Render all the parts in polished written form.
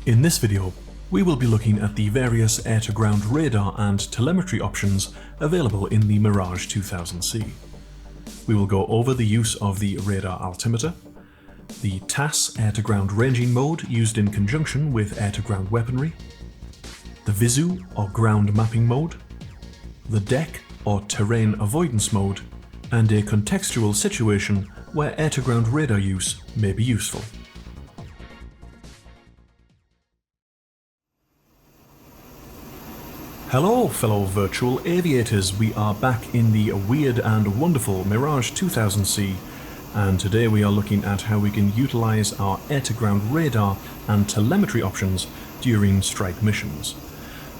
In this video, we will be looking at the various air-to-ground radar and telemetry options available in the Mirage 2000C. We will go over the use of the radar altimeter, the TAS air-to-ground ranging mode used in conjunction with air-to-ground weaponry, the VISU or ground mapping mode, the DEC or terrain avoidance mode, and a contextual situation where air-to-ground radar use may be useful. Hello fellow virtual aviators, we are back in the weird and wonderful Mirage 2000C, and today we are looking at how we can utilize our air-to-ground radar and telemetry options during strike missions.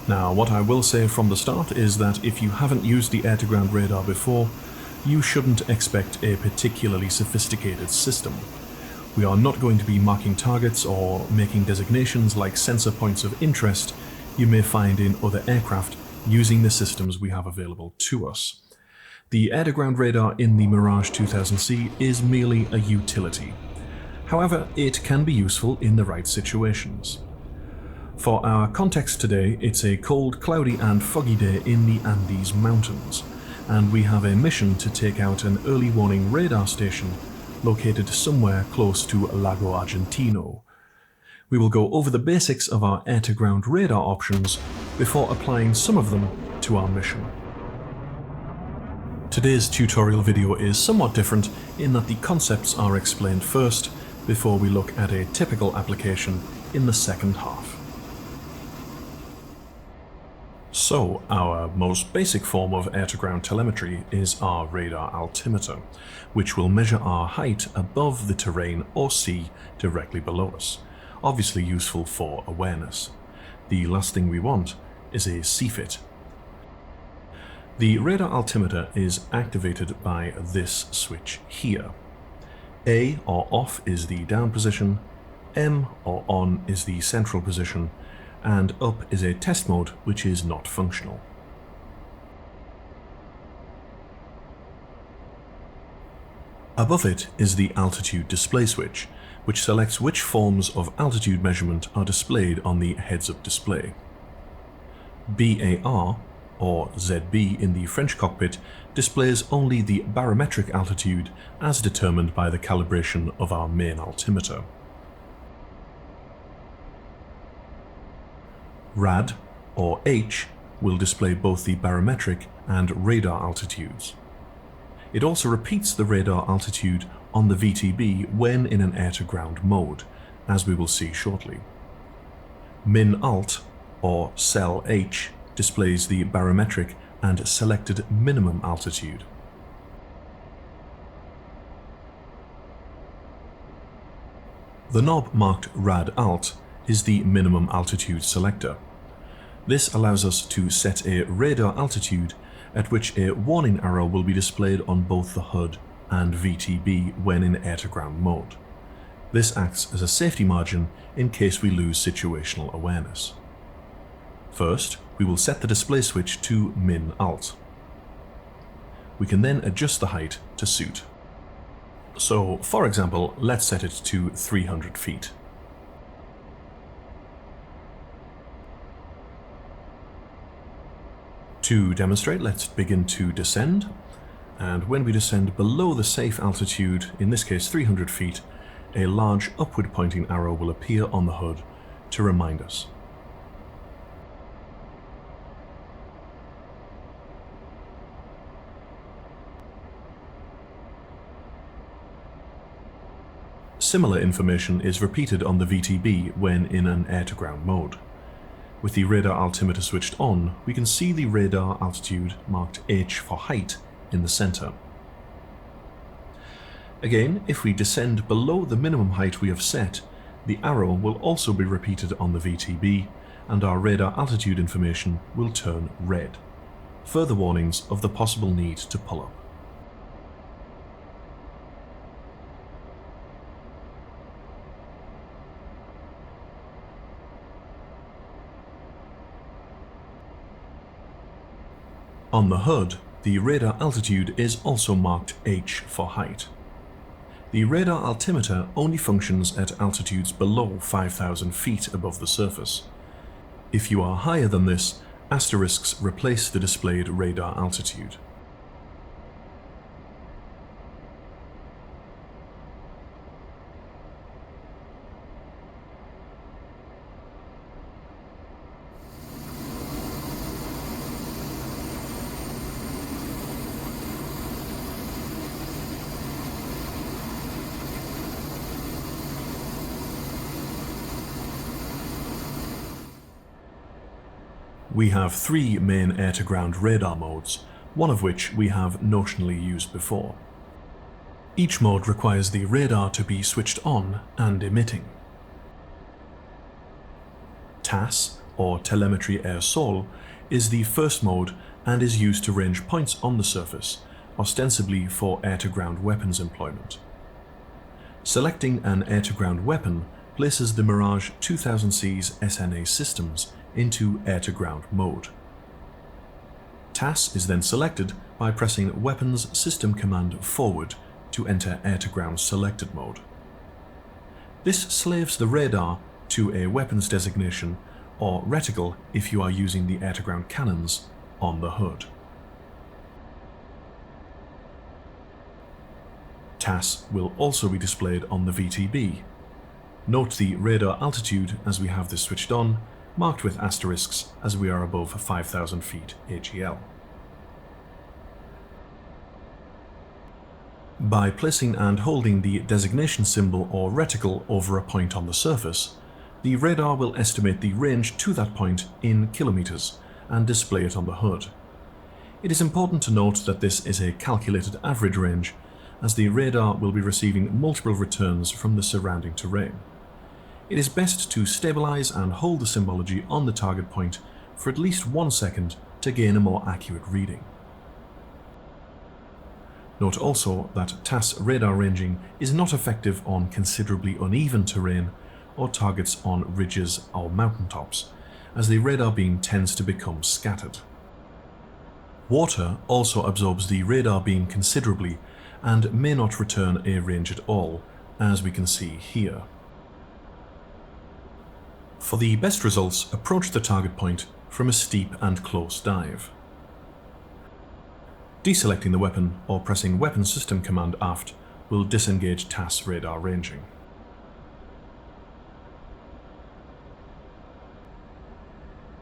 Now, what I will say from the start is that if you haven't used the air-to-ground radar before, you shouldn't expect a particularly sophisticated system. We are not going to be marking targets or making designations like sensor points of interest you may find in other aircraft using the systems we have available to us. The air-to-ground radar in the Mirage 2000C is merely a utility. However, it can be useful in the right situations. For our context today, it's a cold, cloudy and foggy day in the Andes Mountains, and we have a mission to take out an early warning radar station located somewhere close to Lago Argentino. We will go over the basics of our air-to-ground radar options before applying some of them to our mission. Today's tutorial video is somewhat different in that the concepts are explained first before we look at a typical application in the second half. So, our most basic form of air-to-ground telemetry is our radar altimeter, which will measure our height above the terrain or sea directly below us. Obviously useful for awareness. The last thing we want is a CFIT. The radar altimeter is activated by this switch here. A or off is the down position, M or on is the central position, and up is a test mode which is not functional. Above it is the altitude display switch, which selects which forms of altitude measurement are displayed on the heads-up display. BAR, or ZB in the French cockpit, displays only the barometric altitude as determined by the calibration of our main altimeter. RAD, or H, will display both the barometric and radar altitudes. It also repeats the radar altitude on the VTB when in an air-to-ground mode, as we will see shortly. Min-Alt, or Cell H, displays the barometric and selected minimum altitude. The knob marked Rad-Alt is the minimum altitude selector. This allows us to set a radar altitude at which a warning arrow will be displayed on both the HUD and VTB when in air-to-ground mode. This acts as a safety margin in case we lose situational awareness. First, we will set the display switch to Min-Alt. We can then adjust the height to suit. So, for example, let's set it to 300 feet. To demonstrate, let's begin to descend. And when we descend below the safe altitude, in this case 300 feet, a large upward pointing arrow will appear on the HUD to remind us. Similar information is repeated on the VTB when in an air-to-ground mode. With the radar altimeter switched on, we can see the radar altitude marked H for height in the center. Again, if we descend below the minimum height we have set, the arrow will also be repeated on the VTB and our radar altitude information will turn red. Further warnings of the possible need to pull up. On the HUD, the radar altitude is also marked H for height. The radar altimeter only functions at altitudes below 5,000 feet above the surface. If you are higher than this, asterisks replace the displayed radar altitude. We have three main air-to-ground radar modes, one of which we have notionally used before. Each mode requires the radar to be switched on and emitting. TAS, or Telemetry Air Sol, is the first mode and is used to range points on the surface, ostensibly for air-to-ground weapons employment. Selecting an air-to-ground weapon places the Mirage 2000C's SNA systems into air-to-ground mode. TAS is then selected by pressing Weapons System Command Forward to enter air-to-ground selected mode. This slaves the radar to a weapons designation, or reticle if you are using the air-to-ground cannons, on the hood. TAS will also be displayed on the VTB. Note the radar altitude as we have this switched on, marked with asterisks as we are above 5,000 feet AGL. By placing and holding the designation symbol or reticle over a point on the surface, the radar will estimate the range to that point in kilometers and display it on the hood. It is important to note that this is a calculated average range, as the radar will be receiving multiple returns from the surrounding terrain. It is best to stabilize and hold the symbology on the target point for at least 1 second to gain a more accurate reading. Note also that TAS radar ranging is not effective on considerably uneven terrain or targets on ridges or mountaintops, as the radar beam tends to become scattered. Water also absorbs the radar beam considerably and may not return a range at all, as we can see here. For the best results, approach the target point from a steep and close dive. Deselecting the weapon or pressing Weapon System Command aft will disengage TAS radar ranging.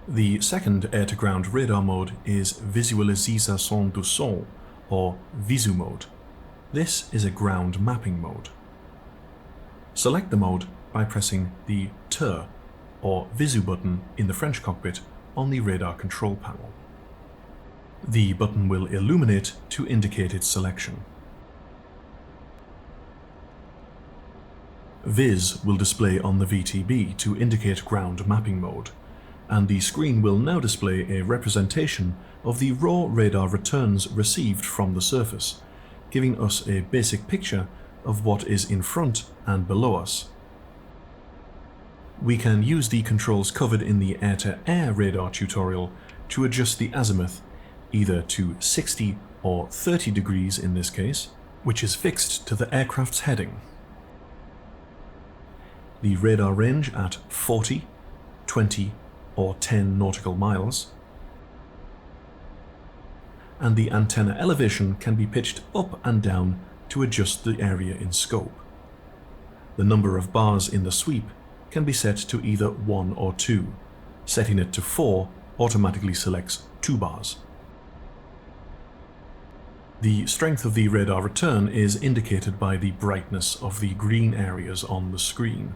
The second air-to-ground radar mode is Visualisation du Sol, or VISU mode. This is a ground mapping mode. Select the mode by pressing the TER, or VISU button in the French cockpit on the radar control panel. The button will illuminate to indicate its selection. VIS will display on the VTB to indicate ground mapping mode, and the screen will now display a representation of the raw radar returns received from the surface, giving us a basic picture of what is in front and below us. We can use the controls covered in the air-to-air radar tutorial to adjust the azimuth either to 60 or 30 degrees in this case, which is fixed to the aircraft's heading. The radar range at 40, 20 or 10 nautical miles, and the antenna elevation can be pitched up and down to adjust the area in scope. The number of bars in the sweep can be set to either 1 or 2. Setting it to 4 automatically selects 2 bars. The strength of the radar return is indicated by the brightness of the green areas on the screen.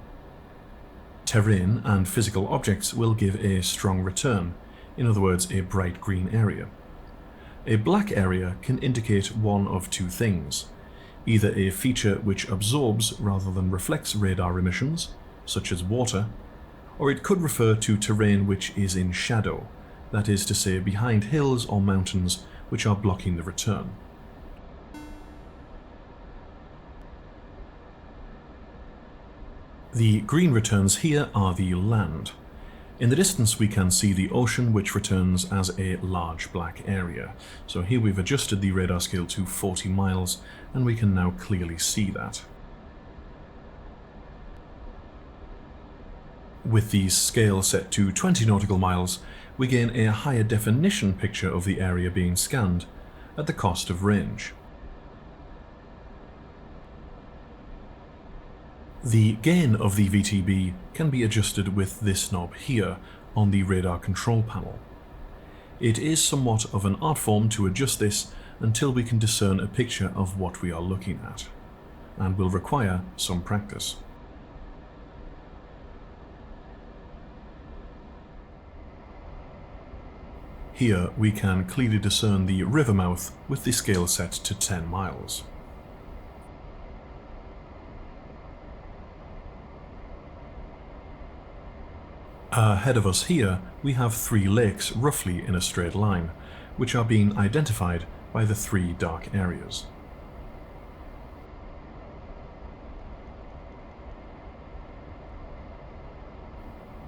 Terrain and physical objects will give a strong return, in other words, a bright green area. A black area can indicate one of two things: either a feature which absorbs rather than reflects radar emissions, such as water, or it could refer to terrain which is in shadow, that is to say behind hills or mountains which are blocking the return. The green returns here are the land. In the distance we can see the ocean, which returns as a large black area. So here we've adjusted the radar scale to 40 miles and we can now clearly see that. With the scale set to 20 nautical miles, we gain a higher definition picture of the area being scanned, at the cost of range. The gain of the VTB can be adjusted with this knob here on the radar control panel. It is somewhat of an art form to adjust this until we can discern a picture of what we are looking at, and will require some practice. Here we can clearly discern the river mouth with the scale set to 10 miles. Ahead of us here we have 3 lakes roughly in a straight line, which are being identified by the 3 dark areas.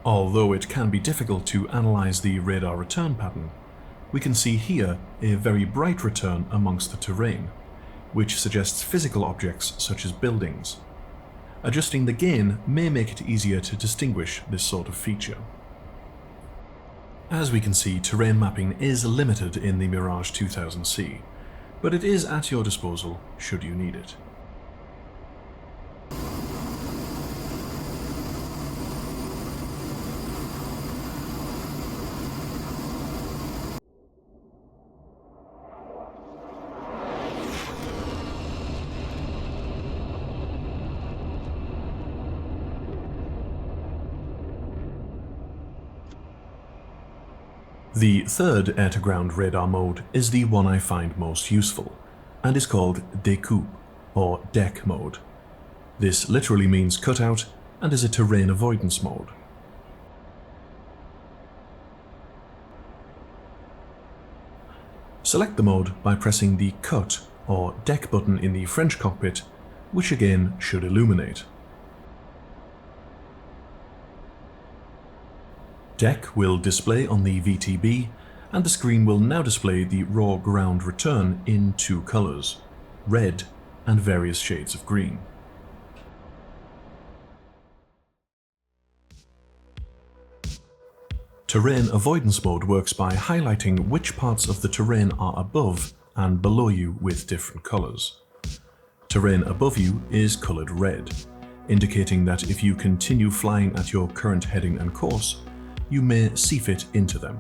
Although it can be difficult to analyze the radar return pattern, we can see here a very bright return amongst the terrain, which suggests physical objects such as buildings. Adjusting the gain may make it easier to distinguish this sort of feature. As we can see, terrain mapping is limited in the Mirage 2000C, but it is at your disposal should you need it. The third air-to-ground radar mode is the one I find most useful, and is called DEC, or DEC mode. This literally means cutout, and is a terrain avoidance mode. Select the mode by pressing the Cut or DEC button in the French cockpit, which again should illuminate. DEC will display on the VTB, and the screen will now display the raw ground return in 2 colors, red and various shades of green. Terrain avoidance mode works by highlighting which parts of the terrain are above and below you with different colors. Terrain above you is colored red, indicating that if you continue flying at your current heading and course, you may see fit into them.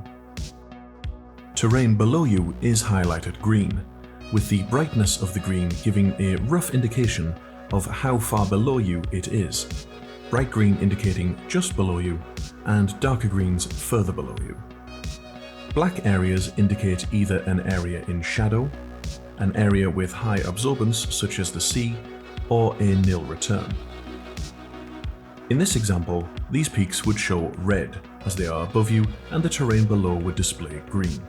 Terrain below you is highlighted green, with the brightness of the green giving a rough indication of how far below you it is, bright green indicating just below you, and darker greens further below you. Black areas indicate either an area in shadow, an area with high absorbance such as the sea, or a nil return. In this example, these peaks would show red as they are above you, and the terrain below would display green.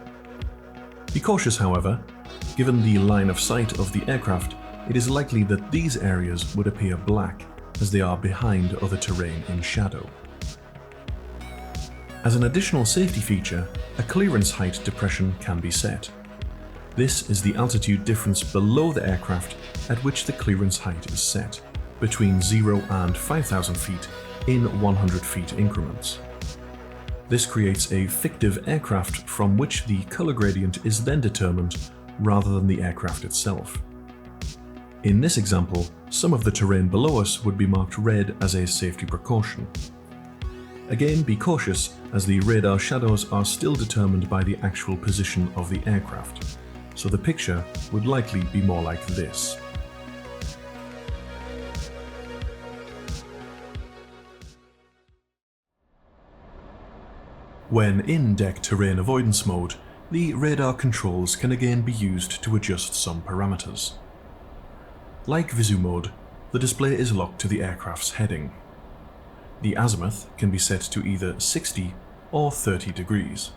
Be cautious, however. Given the line of sight of the aircraft, it is likely that these areas would appear black as they are behind other terrain in shadow. As an additional safety feature, a clearance height depression can be set. This is the altitude difference below the aircraft at which the clearance height is set, between 0 and 5,000 feet in 100 feet increments. This creates a fictive aircraft from which the color gradient is then determined rather than the aircraft itself. In this example, some of the terrain below us would be marked red as a safety precaution. Again, be cautious as the radar shadows are still determined by the actual position of the aircraft, so the picture would likely be more like this. When in DEC terrain avoidance mode, the radar controls can again be used to adjust some parameters. Like VISU mode, the display is locked to the aircraft's heading. The azimuth can be set to either 60 or 30 degrees.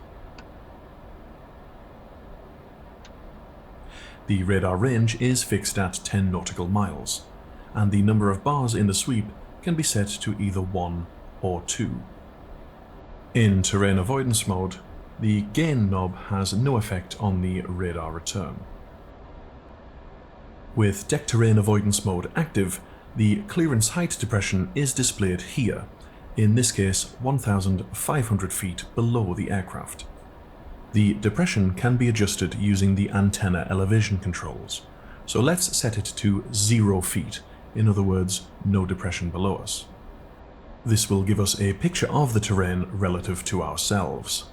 The radar range is fixed at 10 nautical miles, and the number of bars in the sweep can be set to either 1 or 2. In terrain avoidance mode, the gain knob has no effect on the radar return. With DEC terrain avoidance mode active, the clearance height depression is displayed here, in this case 1,500 feet below the aircraft. The depression can be adjusted using the antenna elevation controls, so let's set it to 0 feet, in other words, no depression below us. This will give us a picture of the terrain relative to ourselves.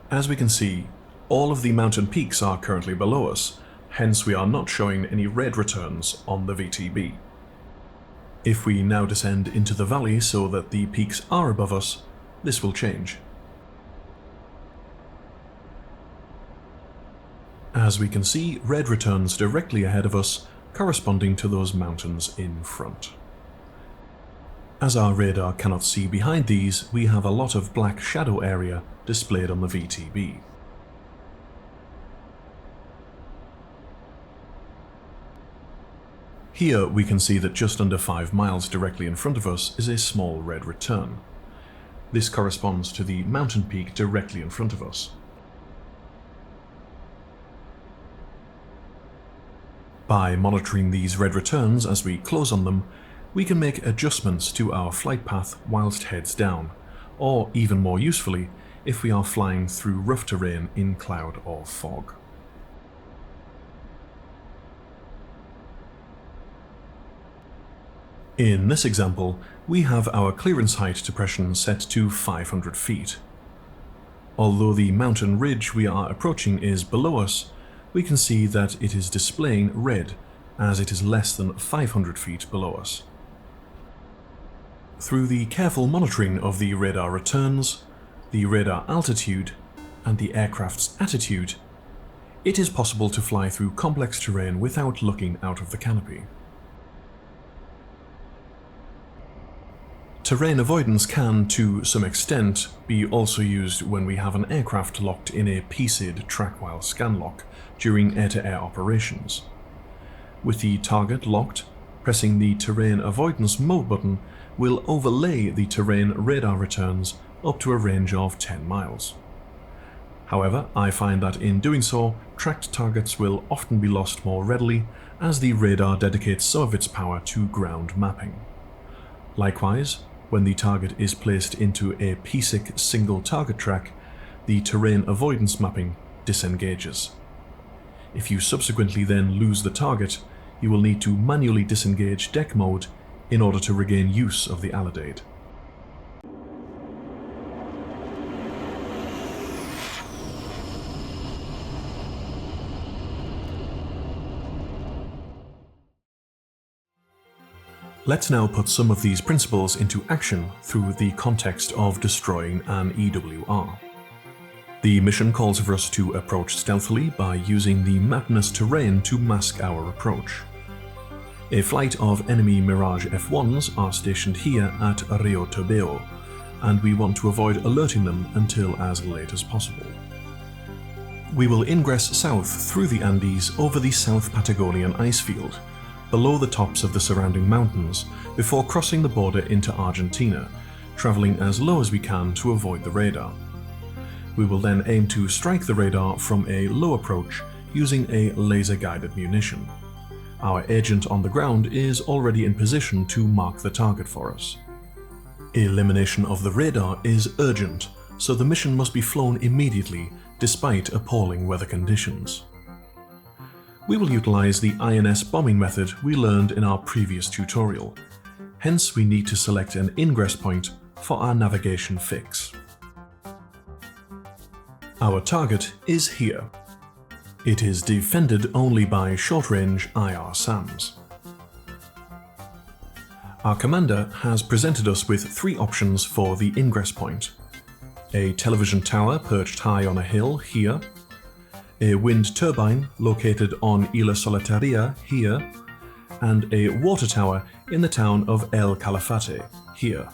As we can see, all of the mountain peaks are currently below us, hence we are not showing any red returns on the VTB. If we now descend into the valley so that the peaks are above us, this will change. As we can see, red returns directly ahead of us, corresponding to those mountains in front. As our radar cannot see behind these, we have a lot of black shadow area displayed on the VTB. Here we can see that just under 5 miles directly in front of us is a small red return. This corresponds to the mountain peak directly in front of us. By monitoring these red returns as we close on them, we can make adjustments to our flight path whilst heads down, or even more usefully, if we are flying through rough terrain in cloud or fog. In this example, we have our clearance height depression set to 500 feet. Although the mountain ridge we are approaching is below us, we can see that it is displaying red as it is less than 500 feet below us. Through the careful monitoring of the radar returns, the radar altitude, and the aircraft's attitude, it is possible to fly through complex terrain without looking out of the canopy. Terrain avoidance can, to some extent, be also used when we have an aircraft locked in a PSID track-while scan lock during air-to-air operations. With the target locked, pressing the terrain avoidance mode button will overlay the terrain radar returns up to a range of 10 miles. However, I find that in doing so, tracked targets will often be lost more readily as the radar dedicates some of its power to ground mapping. Likewise, when the target is placed into a PSIC single target track, the terrain avoidance mapping disengages. If you subsequently then lose the target, you will need to manually disengage deck mode in order to regain use of the alidade. Let's now put some of these principles into action through the context of destroying an EWR. The mission calls for us to approach stealthily by using the mountainous terrain to mask our approach. A flight of enemy Mirage F1s are stationed here at Rio Turbeo, and we want to avoid alerting them until as late as possible. We will ingress south through the Andes over the South Patagonian ice field, below the tops of the surrounding mountains, before crossing the border into Argentina, travelling as low as we can to avoid the radar. We will then aim to strike the radar from a low approach using a laser-guided munition. Our agent on the ground is already in position to mark the target for us. Elimination of the radar is urgent, so the mission must be flown immediately despite appalling weather conditions. We will utilize the INS bombing method we learned in our previous tutorial, hence we need to select an ingress point for our navigation fix. Our target is here. It is defended only by short-range IR SAMs. Our commander has presented us with 3 options for the ingress point: a television tower perched high on a hill here, a wind turbine located on Isla Solitaria here, and a water tower in the town of El Calafate here.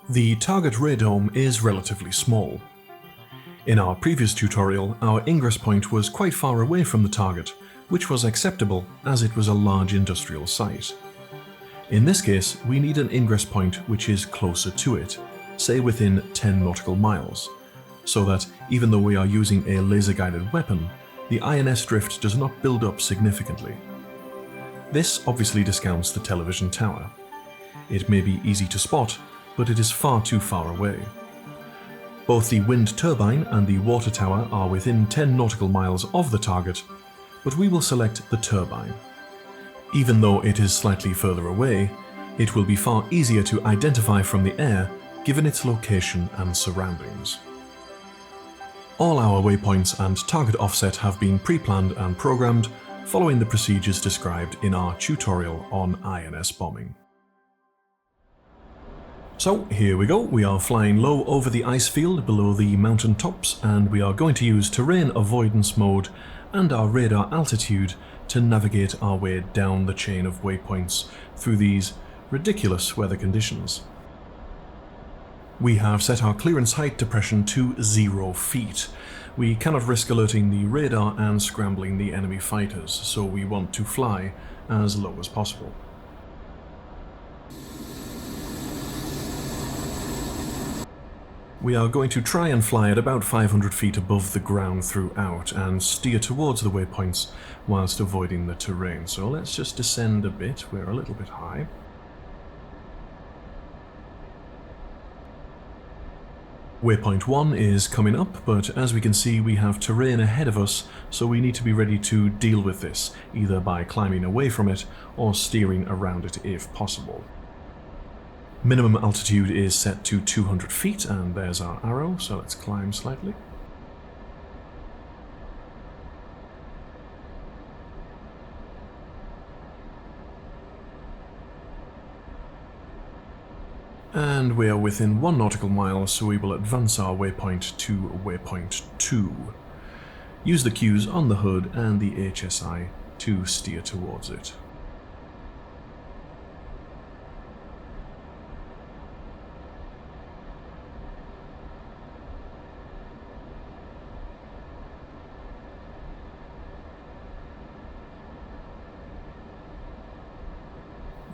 The target radome is relatively small. In our previous tutorial, our ingress point was quite far away from the target, which was acceptable as it was a large industrial site. In this case, we need an ingress point which is closer to it, say within 10 nautical miles, so that even though we are using a laser-guided weapon, the INS drift does not build up significantly. This obviously discounts the television tower. It may be easy to spot, but it is far too far away. Both the wind turbine and the water tower are within 10 nautical miles of the target, but we will select the turbine. Even though it is slightly further away, it will be far easier to identify from the air given its location and surroundings. All our waypoints and target offset have been pre-planned and programmed following the procedures described in our tutorial on INS bombing. So here we go, we are flying low over the ice field below the mountain tops, and we are going to use terrain avoidance mode and our radar altitude to navigate our way down the chain of waypoints through these ridiculous weather conditions. We have set our clearance height depression to 0 feet. We cannot risk alerting the radar and scrambling the enemy fighters, so we want to fly as low as possible. We are going to try and fly at about 500 feet above the ground throughout and steer towards the waypoints whilst avoiding the terrain. So let's just descend a bit, we're a little bit high. Waypoint 1 is coming up, but as we can see we have terrain ahead of us, so we need to be ready to deal with this, either by climbing away from it or steering around it if possible. Minimum altitude is set to 200 feet, and there's our arrow, so let's climb slightly. And we are within 1 nautical mile, so we will advance our waypoint to waypoint 2. Use the cues on the HUD and the HSI to steer towards it.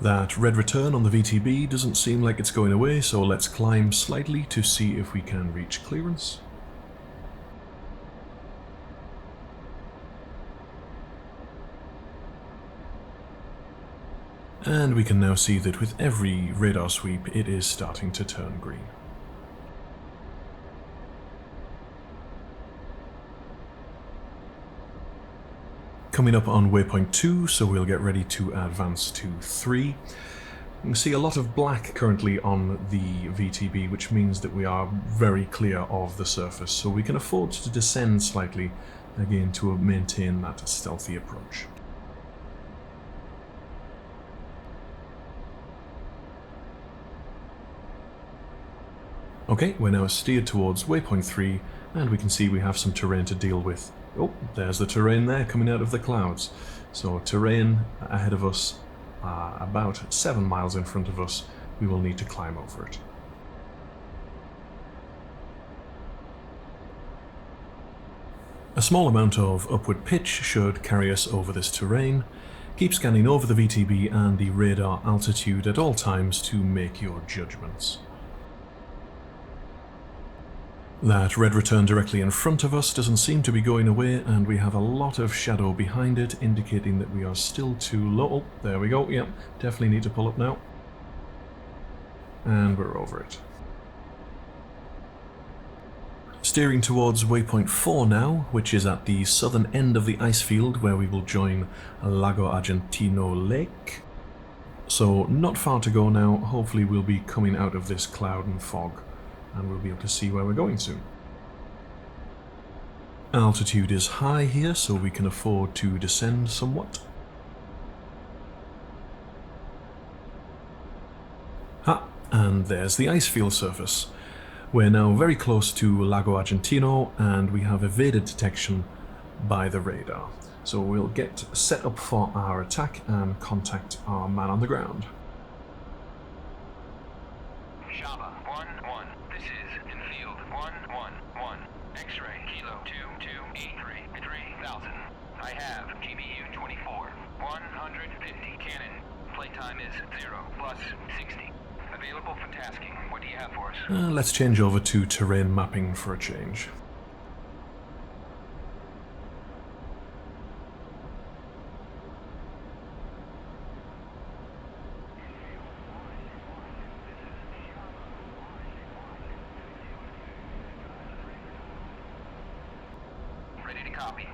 That red return on the VTB doesn't seem like it's going away, so let's climb slightly to see if we can reach clearance. And we can now see that with every radar sweep it is starting to turn green. Coming up on waypoint 2, so we'll get ready to advance to 3. You can see a lot of black currently on the VTB, which means that we are very clear of the surface, so we can afford to descend slightly, again to maintain that stealthy approach. Okay, we're now steered towards waypoint 3, and we can see we have some terrain to deal with. Oh, there's the terrain there coming out of the clouds. So terrain ahead of us, about 7 miles in front of us. We will need to climb over it. A small amount of upward pitch should carry us over this terrain. Keep scanning over the VTB and the radar altitude at all times to make your judgments. That red return directly in front of us doesn't seem to be going away, and we have a lot of shadow behind it, indicating that we are still too low. Oh, there we go, yep, definitely need to pull up now. And we're over it. Steering towards waypoint 4 now, which is at the southern end of the ice field where we will join Lago Argentino Lake. So not far to go now, hopefully we'll be coming out of this cloud and fog, and we'll be able to see where we're going soon. Altitude is high here, so we can afford to descend somewhat. And there's the ice field surface. We're now very close to Lago Argentino, and we have evaded detection by the radar. So we'll get set up for our attack and contact our man on the ground. Shaba 1-1, this is in field 1-1-1, X-ray Kilo 2283 3000. I have GBU 24, 150 cannon. Playtime is 0 plus 60. Available for tasking. What do you have for us? Let's change over to terrain mapping for a change. copy.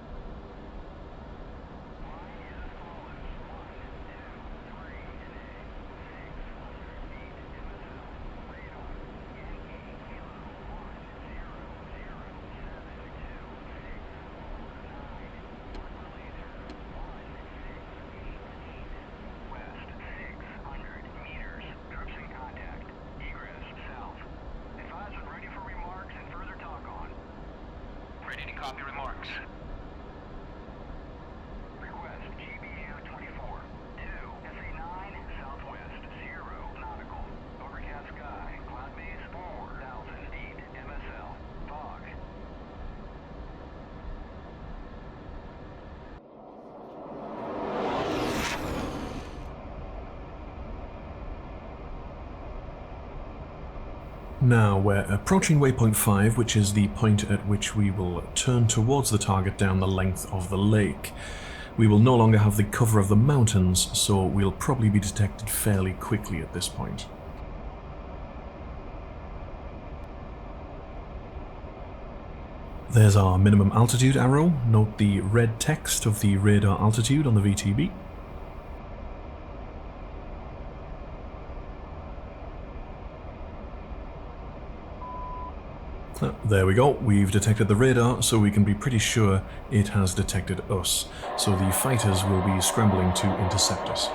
Copy remarks. Request GBU 24. 2 SA9 Southwest 0 nautical. Overcast sky. Cloud base 4000 feet. MSL. Fog. Now we're approaching waypoint 5, which is the point at which we will turn towards the target down the length of the lake. We will no longer have the cover of the mountains, so we'll probably be detected fairly quickly at this point. There's our minimum altitude arrow. Note the red text of the radar altitude on the VTB. There we go, we've detected the radar, so we can be pretty sure it has detected us, so the fighters will be scrambling to intercept us.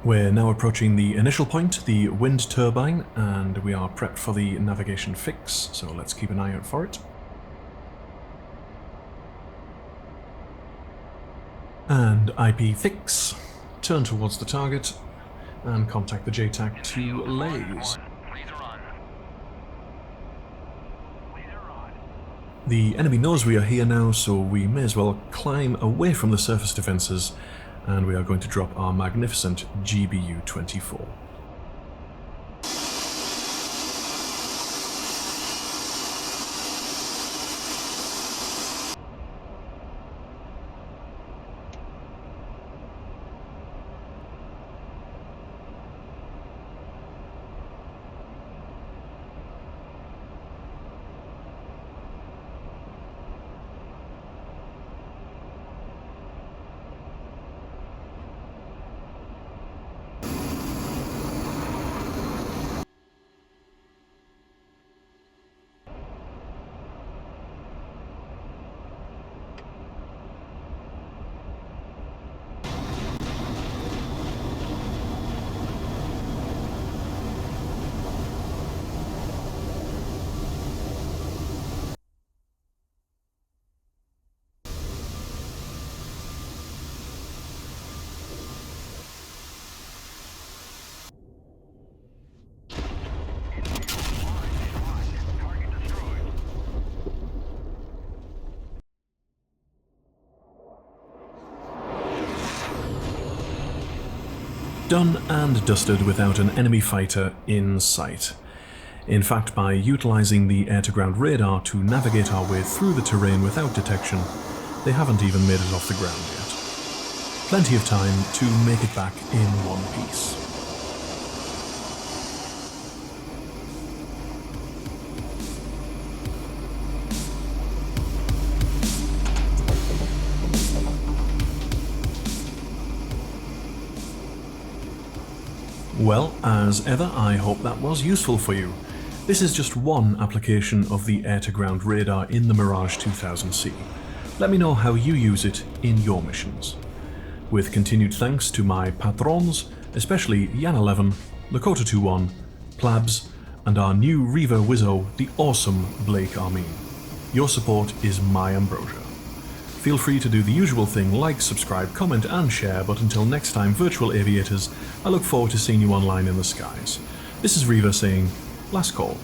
We're now approaching the initial point, the wind turbine, and we are prepped for the navigation fix, so let's keep an eye out for it. And IP fix, turn towards the target, and contact the JTAC to laze. The enemy knows we are here now, so we may as well climb away from the surface defences, and we are going to drop our magnificent GBU 24. Done and dusted without an enemy fighter in sight. In fact, by utilising the air-to-ground radar to navigate our way through the terrain without detection, they haven't even made it off the ground yet. Plenty of time to make it back in one piece. Well, as ever, I hope that was useful for you. This is just one application of the air-to-ground radar in the Mirage 2000C. Let me know how you use it in your missions. With continued thanks to my patrons, especially Yan11, Lakota21, Plabs, and our new Reiver Wizzo, the awesome Blake Armin. Your support is my ambrosia. Feel free to do the usual thing, like, subscribe, comment and share, but until next time, virtual aviators, I look forward to seeing you online in the skies. This is Reiver saying, last call.